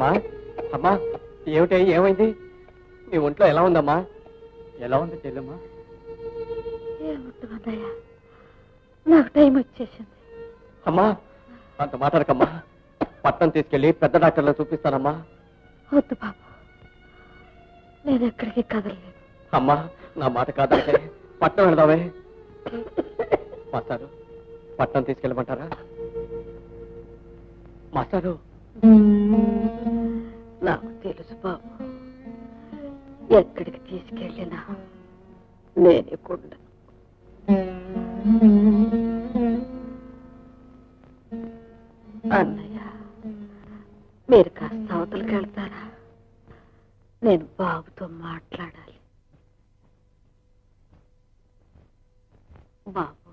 అమ్మా అమ్మా ఏమిటి ఏమైంది నీ ఒంట్లో ఎలా ఉందమ్మా ఎలా ఉంది చెల్లెమ్మా ఏముంటుందయ్యా నాకు టైం వచ్చేసింది అమ్మా అంత మాట్లాడకమ్మా పట్నం తీసుకెళ్లి పెద్ద డాక్టర్లో చూపిస్తానమ్మా వద్దు బాబు నేను ఎక్కడికి కదలలేదు అమ్మా నా మాట కాదంటే పట్నం వెళదామే మాస్టారు పట్నం తీసుకెళ్ళమంటారా మాస్టారు నాకు తెలుసు బాబు ఎక్కడికి తీసుకెళ్ళినా నేనే కుండ అన్నయ్య మీరు కాస్త అవతలకి వెళ్తారా నేను బాబుతో మాట్లాడాలి బాబు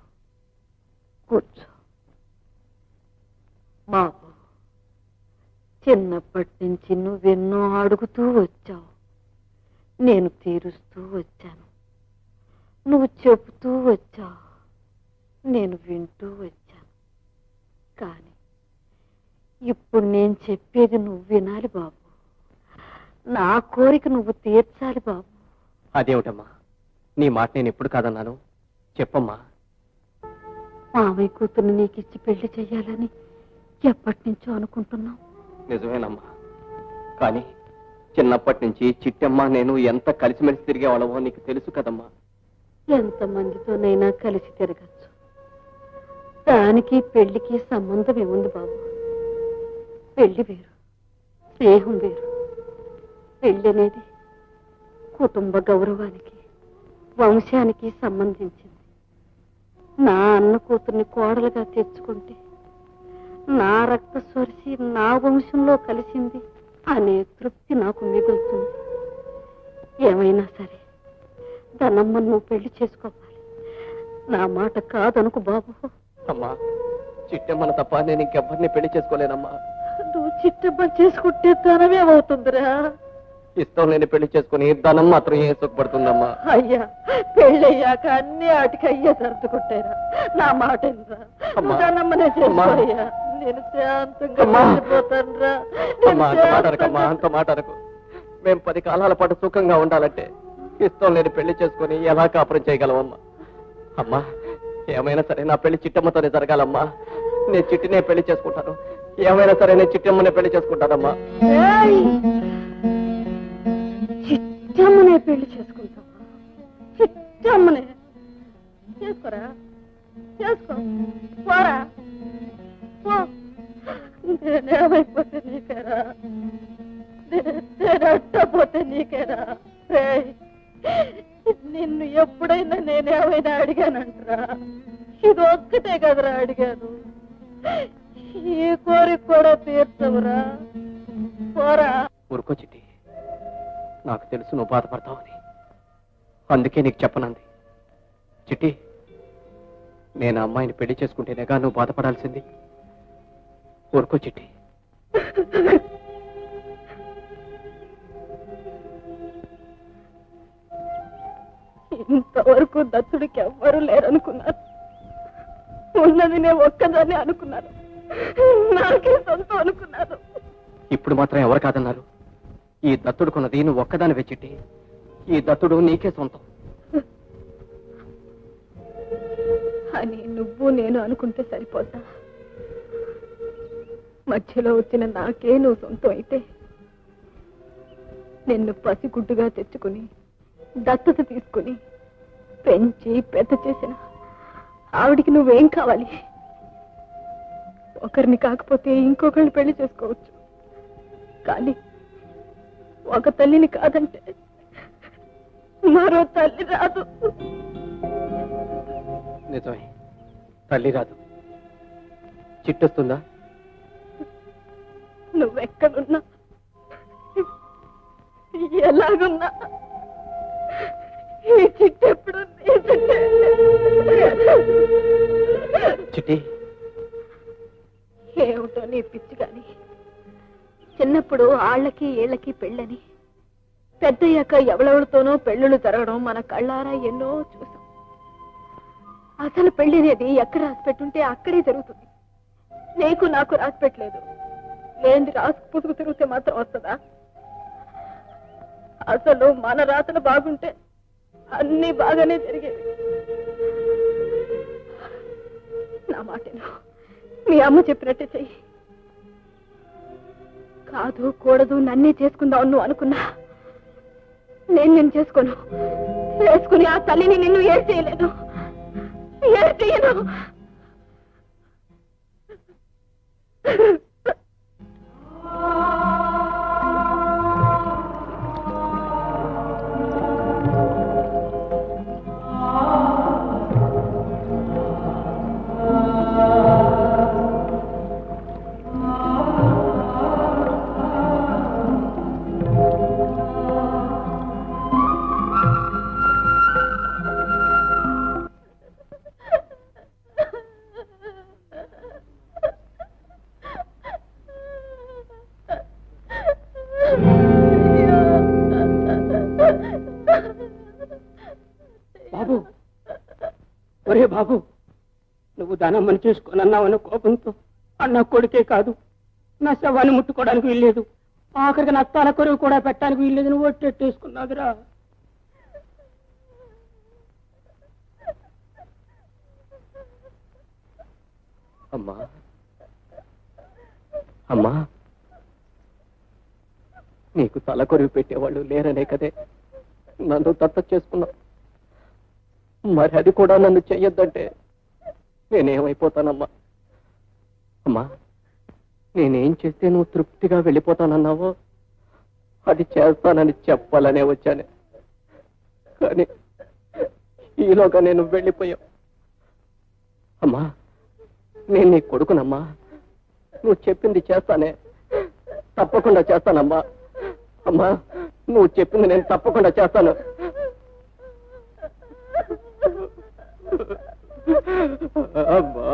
కూర్చో బాబు చిన్నప్పటి నుంచి నువ్వెన్నో అడుగుతూ వచ్చావు నేను తీరుస్తూ వచ్చాను నువ్వు చెబుతూ వచ్చావు నేను వింటూ వచ్చాను కానీ ఇప్పుడు నేను చెప్పేది నువ్వు వినాలి బాబు నా కోరిక నువ్వు తీర్చాలి బాబు అదేమిటమ్మా నీ మాట నేను ఎప్పుడు కాదన్నాను చెప్పమ్మా మామయ్య కూతుర్ని నీకు ఇచ్చి పెళ్లి చెయ్యాలని ఎప్పటి నుంచో అనుకుంటున్నావు నిజమేనమ్మా కానీ చిన్నప్పటి నుంచి చిట్టమ్మ నేను ఎంత కలిసిమెలిసి తిరిగేవాళ్ళమో నీకు తెలుసు కదమ్మా ఎంతమందితోనైనా కలిసి తిరగచ్చు దానికి పెళ్లికి సంబంధం ఏముంది బాబు పెళ్లి వేరు స్నేహం వేరు పెళ్లి అనేది కుటుంబ గౌరవానికి వంశానికి సంబంధించింది నా అన్న కూతుర్ని కోడలుగా తెచ్చుకుంటే నా రక్త స్వరిసి నా వంశంలో కలిసింది అనే తృప్తి నాకు మిగులుతుంది ఏమైనా సరే దనమ్మ నువ్వు పెళ్లి చేసుకోవాలి నా మాట కాదనుకు బాబు అమ్మా చిట్టమ్మను తప్ప నేను ఇంకెవ్వరిని పెళ్లి చేసుకోలేనమ్మా నువ్వు చిట్టమ్మ చేసుకుంటే ధనమేమవుతుందిరా ఇష్టం లేని పెళ్లి చేసుకుని ధనం మాత్రం ఏం సుఖపడుతుందమ్మా అయ్యా పెళ్ళయ్యాక అన్ని ఆటికి అయ్యే సర్దుకుంటారా నా మాట ధనమ్మనే చేసుకోయ్యా నేను శాంతంగా వెళ్ళిపోతానురా అంత మాటరకమ్మా అంత మాటరకు మేము 10 కాలాల పాటు సుఖంగా ఉండాలంటే ఇష్టం లేని పెళ్లి చేసుకుని ఎలా కాపురం చేయగలవమ్మా అమ్మా ఏమైనా సరే నా పెళ్లి చిట్టమ్మతోనే జరగాలమ్మా నేను చిట్టినే పెళ్లి చేసుకుంటాను ఏమైనా సరే నేను చిట్టమ్మనే పెళ్లి చేసుకుంటానమ్మా చిట్టమ్మనే పెళ్లి చేసుకుంటావా చిట్టమ్మనే చేసుకోరా చేసుకో పోరా పో నేనేమైపోతే నీకేరా నేనట్టపోతే నీకేరా నిన్ను ఎప్పుడైనా నేనేమైనా అడిగానంటరా ఇది ఒక్కటే కదరా అడిగాను ఈ కోరిక కూడా తీర్చవురా పోరా ఊరుకో చిట్టి నాకు తెలుసు నువ్వు బాధపడతావని అందుకే నీకు చెప్పనంది చిట్టి నేను అమ్మాయిని పెళ్లి చేసుకుంటేనేగా నువ్వు బాధపడాల్సింది ఊరుకో చిట్టి ఇంతవరకు దత్తుడికి ఎవ్వరూ లేరనుకున్నాను ఉన్నది నేను ఒక్కదాన్ని అనుకున్నాను నాకే సొంతం అనుకున్నాను ఇప్పుడు మాత్రం ఎవరు కాదన్నారు ఈ దత్తుడుకున్నది నువ్వు ఒక్కదాని వెచ్చిట్టి ఈ దత్తుడు నీకే సొంతం అని నువ్వు నేను అనుకుంటే సరిపోతా మధ్యలో వచ్చిన నాకే నువ్వు సొంతం అయితే నిన్ను పసిగుడ్డుగా తెచ్చుకుని దత్తత తీసుకుని పెంచి పెద్ద చేసిన ఆవిడికి నువ్వేం కావాలి ఒకరిని కాకపోతే ఇంకొకరిని పెళ్లి చేసుకోవచ్చు కానీ ఒక తల్లిని కాదంటే మరో తల్లి రాదు నిజమే తల్లి రాదు చిట్టొస్తుందా నువ్వెక్కడున్నా ఎలాగున్నా ఈ చిట్టెప్పుడు చిట్టి ఏమిటో నీ పిచ్చి గాని చిన్నప్పుడు ఆళ్ళకి ఏళ్ళకి పెళ్ళని పెద్దయ్యాక ఎవరెవరితోనో పెళ్ళిళ్ళు జరగడం మన కళ్ళారా ఎన్నో చూసాం అసలు పెళ్లి అనేది ఎక్కడ రాసి పెట్టుంటే అక్కడే జరుగుతుంది నీకు నాకు రాసి పెట్టలేదు ఏంది రాసు పుసుకు తిరిగితే మాత్రం వస్తుందా? అసలు మన రాతలు బాగుంటే అన్ని బాగానే జరిగేవి. నా మాటను మీ అమ్మ చెప్పినట్టే చెయ్యి. కాదు కూడదు నన్నే చేసుకుందాం నువ్వు అనుకున్నా నేను చేసుకోను. చేసుకుని ఆ తల్లిని నిన్ను ఏం చేయలేదు, ఏం చేయను. బాబు, ఒరే బాబు, నువ్వు దానమ్మని చేసుకోనన్నావన్న కోపంతో అన్న కొడుకే కాదు నా శవాన్ని ముట్టుకోవడానికి వీల్లేదు, ఆఖరికి నా తల కొరువు కూడా పెట్టడానికి వీల్లేదు. నువ్వు ఒట్టెట్టేసుకున్నావురా. అమ్మా అమ్మా, నీకు తల కొరివి పెట్టేవాళ్ళు లేరనే కదే నన్ను దత్త చేసుకున్నావు. మరి అది కూడా నన్ను చెయ్యొద్దంటే నేనేమైపోతానమ్మా? అమ్మా, నేనేం చేస్తే నువ్వు తృప్తిగా వెళ్ళిపోతానన్నావో అది చేస్తానని చెప్పాలనే వచ్చానే, కానీ ఈలోగా నేను వెళ్ళిపోయావు. అమ్మా, నేను నీ కొడుకునమ్మా, నువ్వు చెప్పింది చేస్తానే, తప్పకుండా చేస్తానమ్మా. అమ్మా, నువ్వు చెప్పింది నేను తప్పకుండా చేస్తాను. అమ్మా,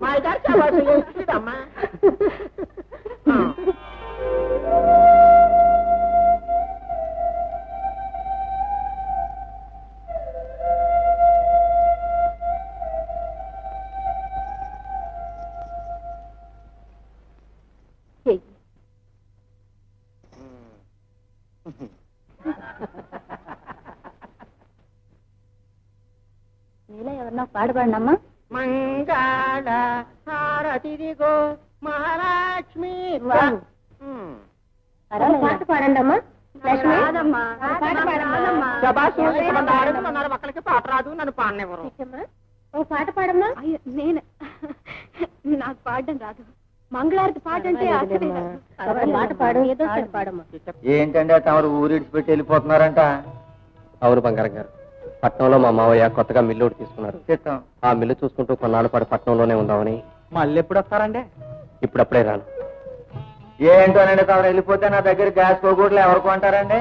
మా గారు చాలా నీలో ఎవరన్నా పాడబడినమ్మా? మంగళ హారతిదిగో మహాలక్ష్మి. పాట పాడండి అమ్మా. లక్ష్మి ఒక్కరికి పాట రాదు, నన్ను పాడనివ్వరు. ఓ పాట పాడమ్మా. నేను నాకు పాడడం రాదు. మంగళారతి పాట అంటే పాట పాడు, ఏదో పాడమ్మా. ఏంటంటే తమరు ఊరిడిచిపెట్టి వెళ్ళిపోతున్నారంట? అవును బంగారం గారు, పట్నంలో మా మావయ్య కొత్తగా మిల్లు ఒకటి తీసుకున్నారు. చిత్తం. ఆ మిల్లు చూసుకుంటూ కొన్నాళ్ళ పాటు పట్నంలోనే ఉందామని. మళ్ళీ ఎప్పుడు వస్తారండి? ఇప్పుడప్పుడే రాను. ఏంటోనండి, తమరు వెళ్ళిపోతే నా దగ్గర గ్యాస్ పోగొట్లు ఎవరు కొంటారండి?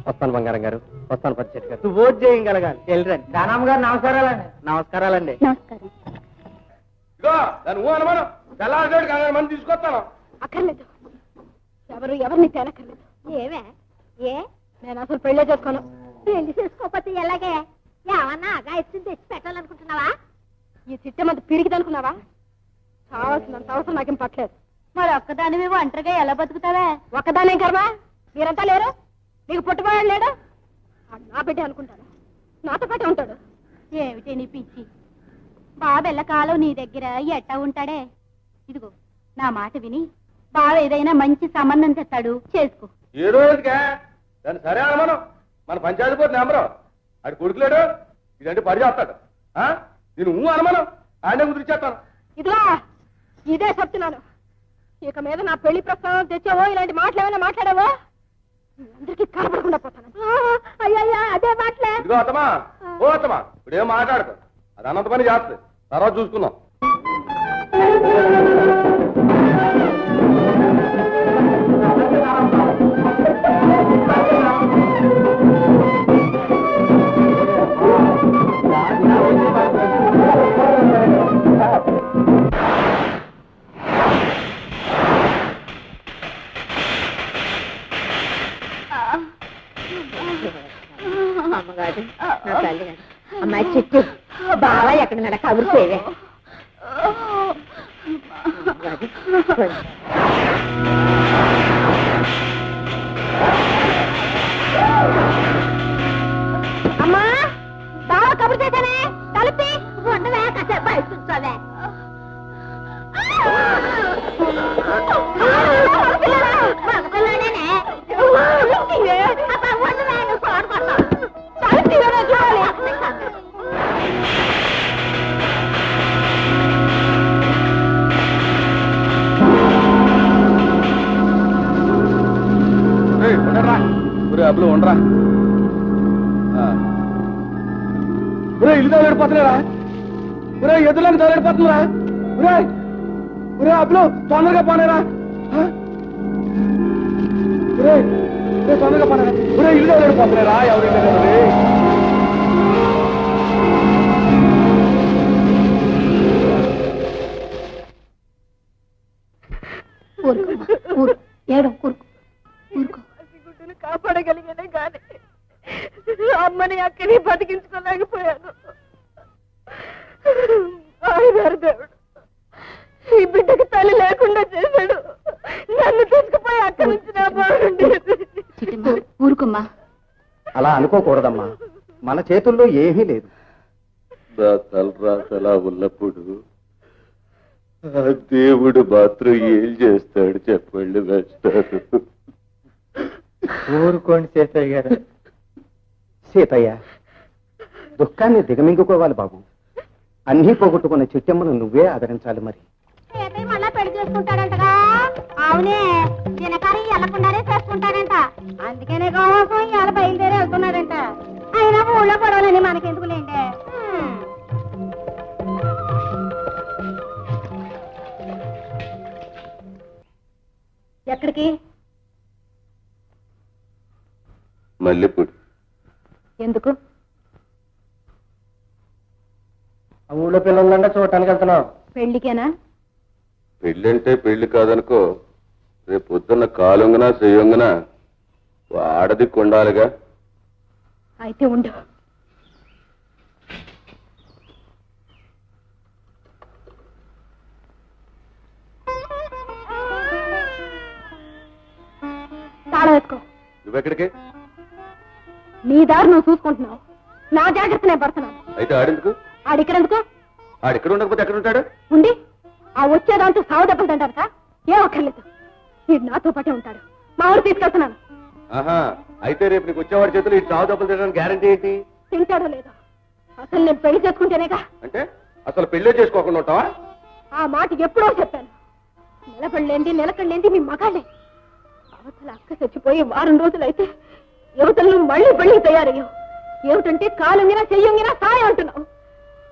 వస్తాను బంగారం గారు, వస్తాను పచ్చిచెట్టు గారు. నువ్వు ఓట్ చేయగలగాలి. వెళ్ళరండి. దానమ్మ గారు నమస్కారాలండి. నమస్కారాలండి. నమస్కారం. మంది తీసుకొస్తాను. అక్కర్లేదు, ఎవరు ఎవరిని తేనక్కర్లేదు. ఏమే ఏ నేను అసలు పెళ్లి చేసుకోను. పెళ్లి చేసుకోకపోతే ఎలాగే? ఏమన్నా అగాయత్యం తెచ్చి పెట్టాలనుకుంటున్నావా? ఈ చిట్ట మంది పిరిగిదనుకున్నావా? కావాల్సినంత అవసరం నాకేం పట్టలేదు. మరి ఒక్కదాని ఒంటరిగా ఎలా బతుకుతావే? ఒక్కదానే కర్మ, మీరంతా లేరు. నీకు పుట్టుబడి లేడు. నా బిడ్డ అనుకుంటాను, నాతో పాటే ఉంటాడు. ఏమిటి నీ పిచ్చి? బాబెల్ల కాలం నీ దగ్గర ఎట్టా ఉంటాడే? ఇదిగో నా మాట విని బావ ఏదైనా మంచి సంబంధం తెస్తాడు, చేసుకో. ఏ రోజుగా దాన్ని సరే అనమను. మన పంచాయతీ పోతే నెంబరు అది కొడుకులేడు, ఇదంటే పడి చేస్తాడు. నేను అనమను, ఆయన కుదిరిచేస్తాను. ఇదిగో ఇదే చెప్తున్నాను, ఇక మీద నా పెళ్లి ప్రస్తావన తెచ్చావో ఇలాంటి మాటలు ఏమైనా మాట్లాడావో అందరికీ కనపడకుండా పోతాను. అయ్యయ్యా అదే మాటలే. ఇదిగో అత్తమా, ఓ అత్తమా, ఇప్పుడేం మాట్లాడదు, అది అన్నంత పని చేస్తుంది, తర్వాత చూసుకుందాం. అమ్మాయి చిట్టు బాగా ఎక్కడ నడ కబురు చేయవే. అమ్మా బాగా కబురు చేశానే కలిపి ఉండవే కాసేపు బయట కూర్చోవే. అబ్బులు ఉండరా ఇల్లు తగలడిపోతున్నారా ఎదురులోకి తగలడిపోతున్నారా అబ్బులు తొందరగా పోనేరా తొందరగా పోనేరా ఇల్లు తగలడిపోతున్నారా ఎవరైనా కాపాడగలిగానే గాని అమ్మని అక్కని బతికించుకోలేకపోయాను. ఆయన దేవుడు ఈ బిడ్డకి తల్లి లేకుండా చేశాడు. నన్ను తీసుకుపోయి అక్కడి నుంచి నా బాగుండేది. ఊరుకోమ్మా. అలా అనుకోకూడదమ్మా, మన చేతుల్లో ఏమీ లేదు. నా తలరాతలా ఉన్నప్పుడు ఆ దేవుడు మాత్రం ఏం చేస్తాడు చెప్పండి వేస్తారు. ఊరుకోండి సీతయ్య గారు. సీతయ్య, దుఃఖాన్ని దిగమింగుకోవాలి బాబు. అన్నీ పోగొట్టుకున్న చిట్టమ్మను నువ్వే ఆదరించాలి. మరి మళ్ళా పెళ్లి చేసుకుంటాడంటగా? అవునే, దినకారి వెళ్ళకుండానే చేసుకుంటాడంట. అందుకనే కోసం ఇవాళ బయలుదేరి వెళ్తున్నాడంట. అయినా ఊళ్ళో పడవలని మనకెందుకులేండి. ఎక్కడికి? మల్లెపూడి. ఎందుకు? ఊళ్ళో పిల్లలంటే చూడటానికి వెళ్తున్నావు. పెళ్లికేనా? పెళ్ళంటే పెళ్లి కాదనుకో, రేపు పొద్దున్న కాలుంగనా చెయ్యొంగనా ఆడది కొండాలిగా. అయితే ఉండు. తాళం వేసుకో. నువ్వెక్కడికి? నీ దారి నువ్వు చూసుకుంటున్నావు, నా జాగ్రత్త నేను పడుతున్నాను. అయితే ఆడెందుకు? ఆడిక్కడెందుకు? ఆడెక్కడ ఉండకపోతే ఎక్కడ ఉంటాడు? ఉండి ఆ వచ్చేదాంతో సావు దెబ్బలు తింటారట. ఏం అక్కర్లేదు, వీడు నాతో పాటే ఉంటాడు. మా ఊరు తీసుకెళ్తున్నాను. ఆహా, అయితే రేపు నీకు వచ్చేవాడి చేతులు ఈ చావు దెబ్బలు తినడానికి గ్యారంటీ ఏంటి? తింటాడో లేదో అసలు నేను పెళ్లి చేసుకుంటేనేగా. అంటే అసలు పెళ్లే చేసుకోకుండా ఉంటావా? ఆ మాట ఎప్పుడో చెప్పాను. నిలబడలేంది నిలకడలేంది మీ మగాళ్ళే. అవతల అక్క చచ్చిపోయి వారం రోజులైతే యువతలు మళ్ళీ పెళ్లి తయారయ్యావు. ఏమిటంటే కాలుంగినా చెయ్యంగినా సాయం అంటున్నావు.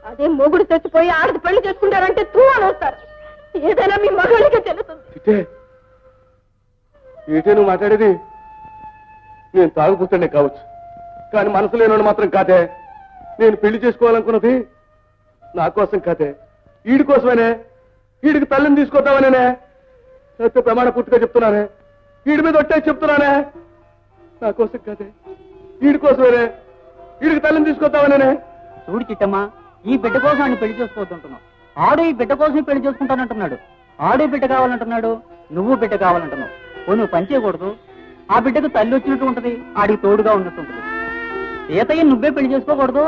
అదే మొగుడు చచ్చిపోయి ఆడది పెళ్లి చేసుకుంటారంటే తూ అని వస్తారు. ఏదైనా మీ మగాళ్ళకే తెలుస్తుంది. ఏటే నువ్వు మాట్లాడేది? నేను తాగుపుతానే కావచ్చు, కానీ మనసు లేనోడు మాత్రం కాదే. నేను పెళ్లి చేసుకోవాలనుకున్నది నా కోసం కాదే, ఈడి కోసమేనే. ఈడికి తల్లిని తీసుకొద్దామనేనే సత్య ప్రమాణ పూర్తిగా చెప్తున్నానే. ఈడి మీద ఒట్టే చెప్తున్నానే, నా కోసం కాదే, ఈడి కోసమేనే. ఈడికి తల్లిని తీసుకొద్దామనేనే. చూడు చిట్టమ్మా, ఈ బిడ్డ కోసం ఆయన పెళ్లి చేసుకోవద్దంటున్నావు. ఆడు ఈ బిడ్డ కోసం పెళ్లి చేసుకుంటానంటున్నాడు. ఆడు బిడ్డ కావాలంటున్నాడు, నువ్వు బిడ్డ కావాలంటున్నావు. నువ్వు పని చేయకూడదు. ఆ బిడ్డకు తల్లి వచ్చినట్టు ఉంటది, ఆడికి తోడుగా ఉన్నట్టు ఉంటది. సీతయ్య నువ్వే పెళ్లి చేసుకోకూడదు.